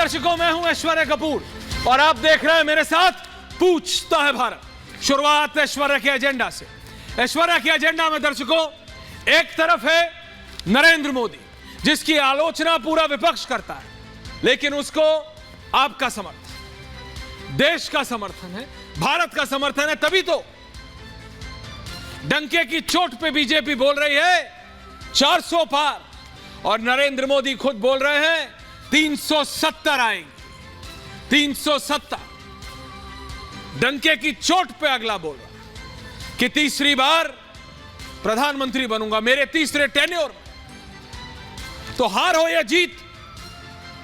दर्शकों, मैं हूं ऐश्वर्या कपूर और आप देख रहे हैं मेरे साथ पूछता है भारत। शुरुआत ऐश्वर्या के एजेंडा से। ऐश्वर्या के एजेंडा में दर्शकों, एक तरफ है नरेंद्र मोदी, जिसकी आलोचना पूरा विपक्ष करता है, लेकिन उसको आपका समर्थन, देश का समर्थन है, भारत का समर्थन है। तभी तो डंके की चोट पे बीजेपी बोल रही है 400 पार, और नरेंद्र मोदी खुद बोल रहे हैं 370 आएंगे। 370 डंके की चोट पे अगला बोल रहा है कि तीसरी बार प्रधानमंत्री बनूंगा मेरे तीसरे टेन्योर में। तो हार हो या जीत,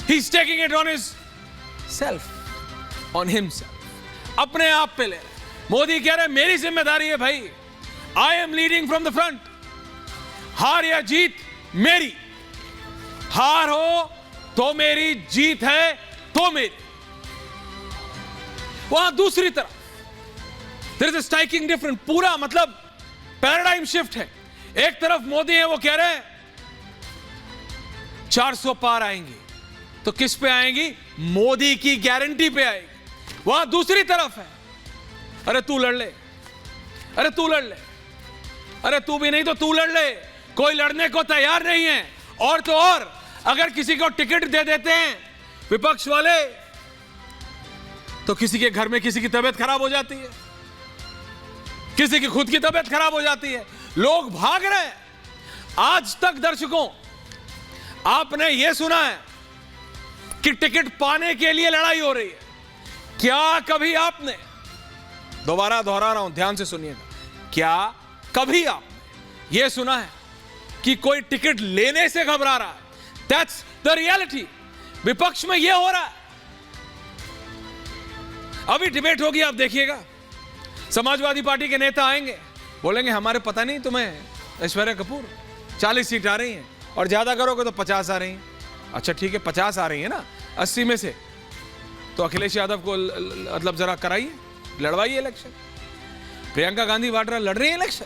he is taking it on his self, on himself, अपने आप पे ले रहे। मोदी कह रहे मेरी जिम्मेदारी है भाई, I am leading from the front. हार या जीत मेरी, हार हो तो मेरी, जीत है तो मेरी। वहां दूसरी तरफ there is a striking difference, पूरा मतलब पैराडाइम शिफ्ट है। एक तरफ मोदी है, वो कह रहे हैं 400 पार आएंगी, तो किस पे आएंगी? मोदी की गारंटी पे आएगी। वहां दूसरी तरफ है, अरे तू लड़ ले, अरे तू लड़ ले, अरे तू भी नहीं तो तू लड़ ले, कोई लड़ने को तैयार नहीं है। और तो और अगर किसी को टिकट दे देते हैं विपक्ष वाले, तो किसी के घर में किसी की तबीयत खराब हो जाती है, किसी की खुद की तबीयत खराब हो जाती है, लोग भाग रहे हैं। आज तक दर्शकों, आपने यह सुना है कि टिकट पाने के लिए लड़ाई हो रही है? क्या कभी आपने, दोबारा दोहरा रहा हूं, ध्यान से सुनिएगा, क्या कभी आपने यह सुना है कि कोई टिकट लेने से घबरा रहा है? That's the reality. विपक्ष में यह हो रहा है। अभी डिबेट होगी, आप देखिएगा, समाजवादी पार्टी के नेता आएंगे, बोलेंगे हमारे पता नहीं तुम्हें ऐश्वर्या कपूर 40 सीट आ रही हैं और ज्यादा करोगे तो 50 आ रही हैं। अच्छा ठीक है, 50 आ रही है ना 80 में से, तो अखिलेश यादव को मतलब जरा कराइए, लड़वाइए इलेक्शन। प्रियंका गांधी वाड्रा लड़ रही है इलेक्शन,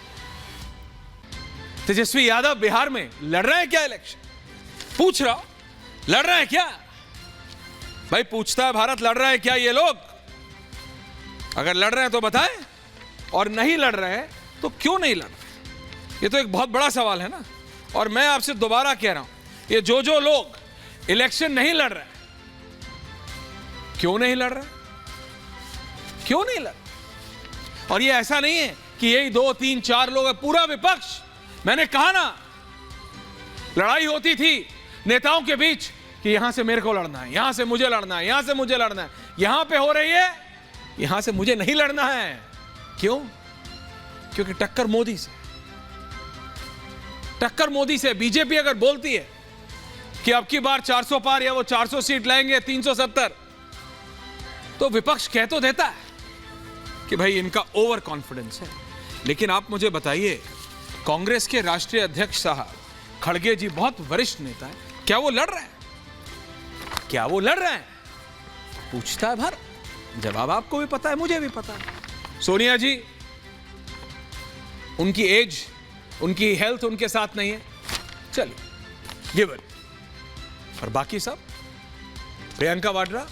तेजस्वी यादव बिहार में लड़ रहे हैं क्या इलेक्शन? पूछ रहा हूं, लड़ रहे हैं क्या भाई? पूछता है भारत, लड़ रहे हैं क्या ये लोग? अगर लड़ रहे हैं तो बताएं, और नहीं लड़ रहे हैं तो क्यों नहीं लड़ रहे? ये तो एक बहुत बड़ा सवाल है ना। और मैं आपसे दोबारा कह रहा हूं, ये जो लोग इलेक्शन नहीं लड़ रहे, क्यों नहीं लड़ रहे? क्यों नहीं लड़ रहे? और ये ऐसा नहीं है कि यही 2, 3, 4 लोग है, पूरा विपक्ष। मैंने कहा ना, लड़ाई होती थी नेताओं के बीच कि यहां से मेरे को लड़ना है, यहां से मुझे लड़ना है, यहां से मुझे लड़ना है। यहां पे हो रही है, यहां से मुझे नहीं लड़ना है। क्यों? क्योंकि टक्कर मोदी से, टक्कर मोदी से। बीजेपी अगर बोलती है कि अब की बार 400 पार या वो 400 सीट लाएंगे 370, तो विपक्ष कह तो देता है कि भाई इनका ओवर कॉन्फिडेंस है। लेकिन आप मुझे बताइए, कांग्रेस के राष्ट्रीय अध्यक्ष साहब खड़गे जी बहुत वरिष्ठ नेता है, क्या वो लड़ रहे हैं? क्या वो लड़ रहे हैं? पूछता है भारत। जवाब आपको भी पता है, मुझे भी पता है। सोनिया जी, उनकी एज, उनकी हेल्थ उनके साथ नहीं है, चलिए गिवन। और बाकी सब, प्रियंका वाड्रा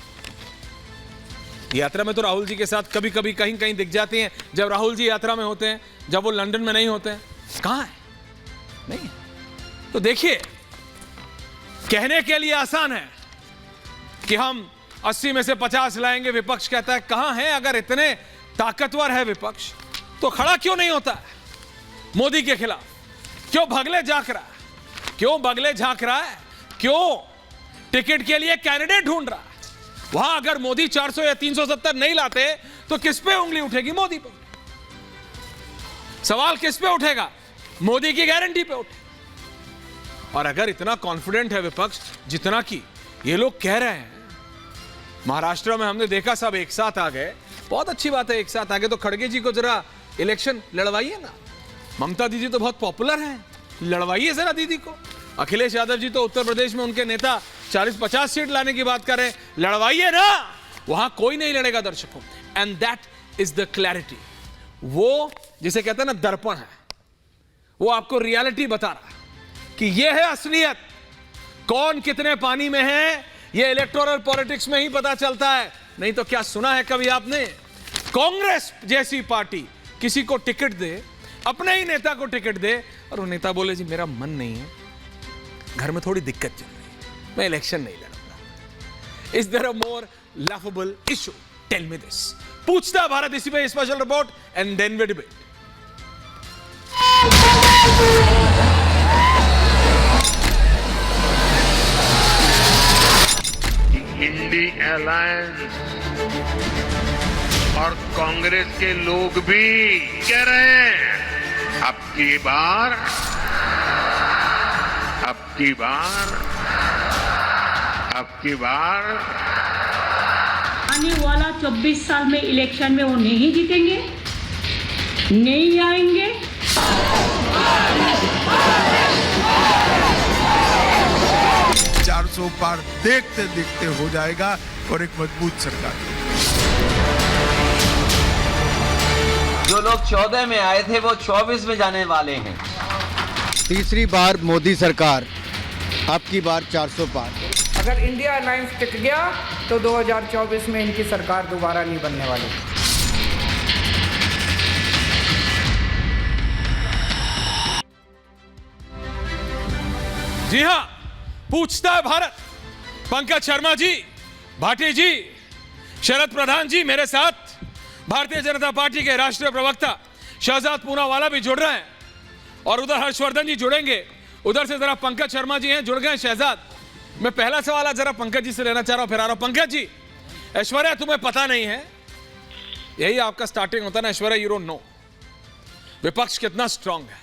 यात्रा में तो राहुल जी के साथ कभी कभी कहीं कहीं दिख जाती हैं, जब राहुल जी यात्रा में होते हैं, जब वो लंदन में नहीं होते हैं। कहां है? नहीं। तो देखिए, कहने के लिए आसान है कि हम 80 में से 50 लाएंगे, विपक्ष कहता है कहां है? अगर इतने ताकतवर है विपक्ष, तो खड़ा क्यों नहीं होता है मोदी के खिलाफ? क्यों भगले झांक रहा है? क्यों भगले झांक रहा है? क्यों टिकट के लिए कैंडिडेट ढूंढ रहा है? वहां अगर मोदी 400 या 370 नहीं लाते, तो किस पे उंगली उठेगी? मोदी पे। सवाल किस पे उठेगा? मोदी की गारंटी पे उठे। और अगर इतना कॉन्फिडेंट है विपक्ष, जितना कि ये लोग कह रहे हैं, महाराष्ट्र में हमने देखा सब एक साथ आ गए, बहुत अच्छी बात है, एक साथ आ गए, तो खड़गे जी को जरा इलेक्शन लड़वाइए ना। ममता दीदी तो बहुत पॉपुलर हैं, लड़वाइए जरा दीदी को। अखिलेश यादव जी तो उत्तर प्रदेश में उनके नेता 40-50 सीट लाने की बात कर रहे हैं, लड़वाइए ना। वहां कोई नहीं लड़ेगा दर्शकों। And that is the clarity. वो जिसे कहते हैं ना दर्पण है, वो आपको रियलिटी बता रहा है कि यह है असलियत। कौन कितने पानी में है ये इलेक्टोरल पॉलिटिक्स में ही पता चलता है। नहीं तो क्या सुना है कभी आपने, कांग्रेस जैसी पार्टी किसी को टिकट दे, अपने ही नेता को टिकट दे, और वो नेता बोले जी मेरा मन नहीं है, घर में थोड़ी दिक्कत चल रही है, मैं इलेक्शन नहीं लड़ूंगा। Is there a more laughable issue? Tell me this. पूछता भारत इसी पे special report and then we debate. INDI alliance और कांग्रेस के लोग भी कह रहे हैं अब की बार आने वाला 24 साल में इलेक्शन में वो नहीं जीतेंगे, नहीं आएंगे। 400 पार देखते देखते हो जाएगा और एक मजबूत सरकार। जो लोग 14 में आए थे वो 24 में जाने वाले हैं। तीसरी बार मोदी सरकार, अब की बार 400 पार। अगर इंडिया अलायंस टिक गया तो 2024 में इनकी सरकार दोबारा नहीं बनने वाली। जी हां, पूछता है भारत। पंकज शर्मा जी, भाटी जी, शरद प्रधान जी मेरे साथ, भारतीय जनता पार्टी के राष्ट्रीय प्रवक्ता शहजाद पूनावाला भी जुड़ रहे हैं, और उधर हर्षवर्धन जी जुड़ेंगे। उधर से जरा पंकज शर्मा जी हैं, जुड़ गए। शहजाद, मैं पहला सवाल आज जरा पंकज जी से लेना चाह रहा हूं, फिर आ रहा हूं। पंकज जी, ऐश्वर्या तुम्हें पता नहीं है, यही आपका स्टार्टिंग होता है ना, ऐश्वर्या यू डोंट नो विपक्ष कितना स्ट्रांग है।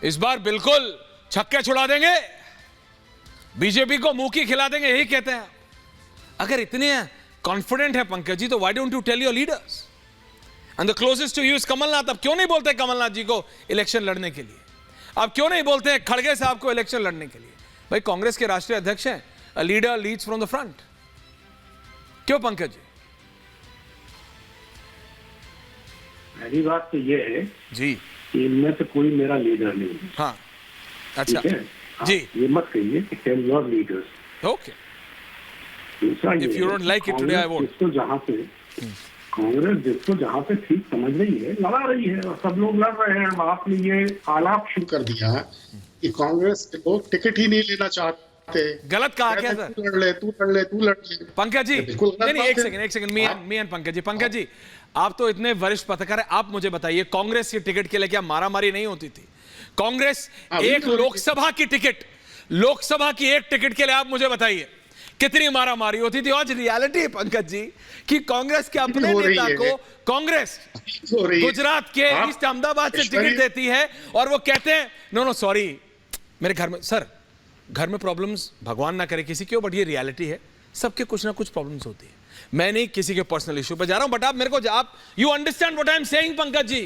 इस बार बिल्कुल छक्के छुड़ा देंगे, बीजेपी को मुंह की खिला देंगे, यही कहते हैं। अगर इतने कॉन्फिडेंट है पंकज जी, तो why don't you tell your leaders? And the closest to you is Kamal Nath. अब क्यों नहीं बोलते कमलनाथ जी को इलेक्शन लड़ने के लिए? अब क्यों नहीं बोलते खड़गे साहब को इलेक्शन लड़ने के लिए? भाई कांग्रेस के राष्ट्रीय अध्यक्ष हैं, a leader leads from the front. क्यों पंकज जी? पहली बात तो ये है जी कि इनमें से कोई मेरा लीडर नहीं है। हाँ, अच्छा ठीक है? आप जी, ये मत कहिए कि टेल योर लीडर्स। ओके। दूसरा ये If you don't like it today, I won't. जिसको जहाँ पे ठीक समझ रही है, लड़ा रही है, और सब लोग लड़ रहे हैं। आपने ये आलाप शुरू कर दिया है कि कांग्रेस के लोग टिकट ही नहीं लेना चाहते। गलत कहा क्या सर? तू लड़ ले। पंकज जी, बिल्कुल नहीं एक second, me and Pankaj ji, आप तो इतने वरिष्ठ पत्रकार हैं, आप मुझे बताइए, कांग्रेस की टिकट के लिए क्या मारामारी नहीं होती थी? कांग्रेस एक लोकसभा की एक टिकट के लिए आप मुझे बताइए कितनी मारामारी होती थी। आज रियलिटी है पंकज जी कि कांग्रेस के अपने नेता को कांग्रेस गुजरात के ईस्ट अहमदाबाद से टिकट देती है, और वो कहते हैं नो सॉरी, मेरे घर में सर, घर में प्रॉब्लम्स भगवान ना करे किसी की हो, बट ये रियलिटी है, सबके कुछ ना कुछ प्रॉब्लम्स होती है। मैं नहीं किसी के पर्सनल इशू पे जा रहा हूं, बट आप मेरे को, आप you understand what I am saying Pankaj ji?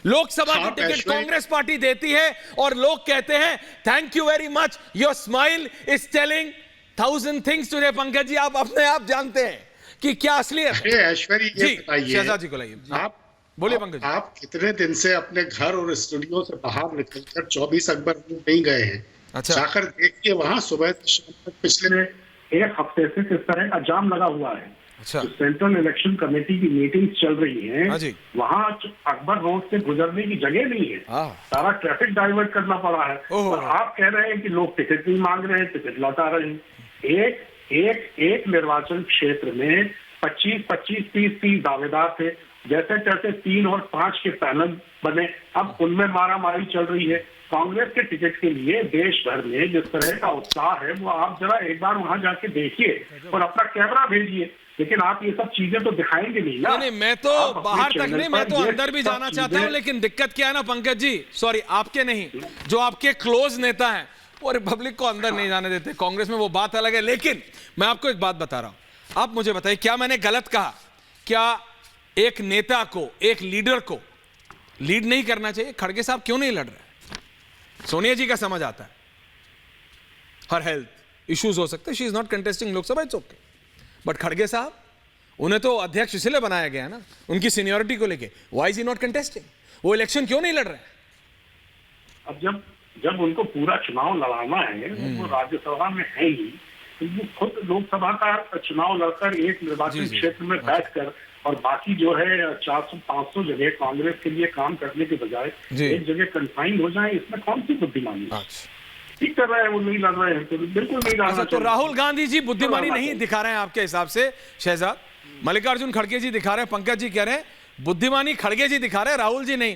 Lok Sabha की टिकट कांग्रेस पार्टी देती है, और लोग कहते हैं thank you very much, your smile is telling 1000 things today. Pankaj ji, आप अपने आप जानते हैं कि क्या असलियत है। ऐश्वर्या, ये बताइए, शहजाद जी को लाइए, आप बोलिए पंकज जी। आप कितने दिन से अपने घर और स्टूडियो से बाहर निकलकर 24 अकबर नहीं गए हैं? अच्छा, जाकर देखिए वहां सुबह से शाम तक पिछले एक हफ्ते से किस तरह का जाम लगा हुआ है। अच्छा, तो सेंट्रल इलेक्शन कमेटी की मीटिंग्स चल रही हैं, हाँ जी, वहां अकबर रोड से गुजरने की जगह नहीं है, सारा ट्रैफिक डाइवर्ट करना पड़ा है। और आप कह रहे हैं कि लोग टिकट नहीं मांग रहे हैं, टिकट लौटा रहे हैं। एक निर्वाचन क्षेत्र में 25-25, 30-30 दावेदार थे, जैसे तैसे 3 और 5 के पैनल बने, अब उनमें मारामारी चल रही है। कांग्रेस के टिकट के लिए देश भर में जिस तरह का उत्साह है, वो आप जरा एक बार वहां जाके देखिए और अपना कैमरा भेजिए। लेकिन आप ये सब चीजें तो दिखाएंगे नहीं ना। नहीं, मैं तो बाहर तक नहीं, मैं तो अंदर भी जाना चाहता हूं, लेकिन दिक्कत क्या है ना पंकज जी, सॉरी आपके नहीं, जो आपके क्लोज नेता हैं वो रिपब्लिक को अंदर नहीं जाने देते। कांग्रेस में वो बात अलग है। लेकिन मैं आपको एक बात बता रहा हूं, आप मुझे बताइए, क्या मैंने गलत कहा? क्या एक नेता को, एक लीडर को लीड नहीं करना चाहिए? खड़गे साहब क्यों नहीं लड़ रहे? सोनिया जी का समझ आता है, हर हेल्थ इश्यूज हो सकते हैं, she is not contesting Lok Sabha, it's okay, but खड़गे साहब, उन्हें तो अध्यक्ष इसलिए बनाया गया ना, उनकी सीनियरिटी को लेके। Why is he not contesting? वो इलेक्शन क्यों नहीं लड़ रहे? अब जब उनको पूरा चुनाव लड़ाना है, वो राज्यसभा में है ही, तो वो खुद लोकसभा का चुनाव लड़कर एक निर्वाचन क्षेत्र में बैठकर और बाकी जो है 400-500 जगह कांग्रेस के लिए काम करने के बजाय एक जगह कन्फाइंड हो जाए, इसमें कौन सी बुद्धिमानी है? ठीक कर रहे हैं वो, नहीं लड़ रहे हैं तो बिल्कुल नहीं लड़ना तो राहुल गांधी जी बुद्धिमानी नहीं दिखा रहे हैं आपके हिसाब से शहजाद? मल्लिकार्जुन खड़गे जी दिखा रहे हैं, पंकज जी कह रहे हैं बुद्धिमानी खड़गे जी दिखा रहे हैं, राहुल जी नहीं।